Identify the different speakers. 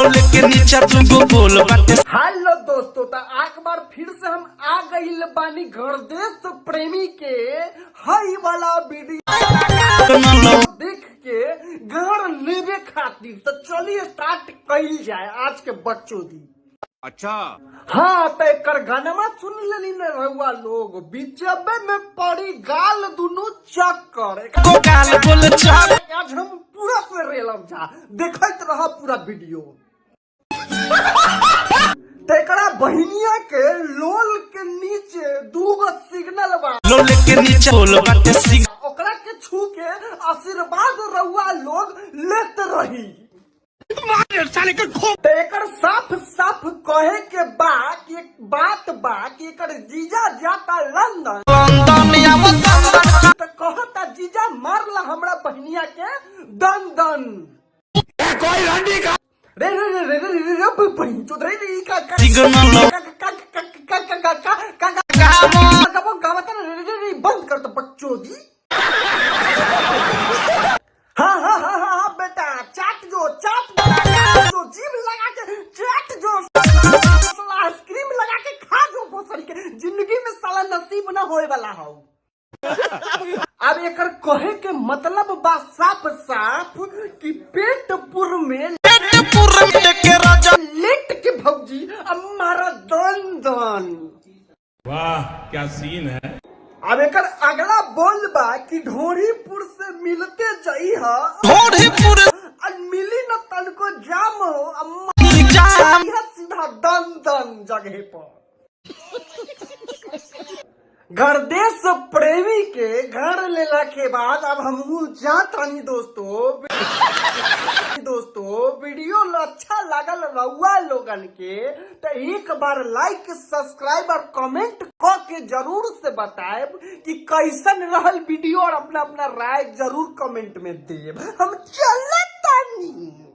Speaker 1: लोले के नीचे तुमको बोल बाटे।
Speaker 2: हेलो दोस्तों, तो एक बार फिर से हम आ गइल बानी घर देश प्रेमी के हाई वाला वीडियो देख के घर लेवे खातिर। तो चलिए स्टार्ट कइल जाए आज के बच्चों दी।
Speaker 3: अच्छा
Speaker 2: हाँ, तो एक गाना सुन लेनी न रहुआ लोग, बीचबे में पड़ी गाल दुनू चक्कर
Speaker 1: गाल बोल चक।
Speaker 2: आज हम पूरा से रेलम जा देखत रहा पूरा वीडियो। तेकरा बहनिया के लोल के नीचे दूगो सिग्नल बा,
Speaker 1: लोले के नीचे बोल बाटे सिग्नल।
Speaker 2: ओकरा के छू के आशीर्वाद रहुआ लोग लेते रही। एकर साफ साफ कहे के बा कि एक बात बा कि एकर जीजा जाता लंदन तो कहता जीजा मारला हमरा बहनिया के दन दन।
Speaker 3: कोई रंडी का
Speaker 2: रे रे रे रे रे रे बहन चोद रे रे का बंद कर तो बच्चों दी। हाँ हाँ हाँ हाँ बेटा, चाट जो जीभ लगा के चाट जो, आइसक्रीम लगा के खा जो भोसड़ी के, जिंदगी में साला नसीब न होए वाला हो। अब एकर कहे के मतलब बा साफ साफ कि पेटपुर में
Speaker 1: के राजा
Speaker 2: लेट के भौजी हमारा दन दन।
Speaker 3: वाह क्या सीन है।
Speaker 2: अब एकर अगला बोल बा कि ढोरीपुर से मिलते जाई हा,
Speaker 1: ढोरीपुर
Speaker 2: मिली न तन को जाम हो,
Speaker 1: जाम
Speaker 2: सीधा दन दन जगह पर। घर देश प्रेमी के घर लेला के बाद अब हम जात रही दोस्तों वीडियो अच्छा लगल रहुआ लोगन के तो एक बार लाइक सब्सक्राइब और कमेंट के जरूर से बताए कि कैसन रहल वीडियो, और अपना अपना राय जरूर कमेंट में देब। हम चलत तानी।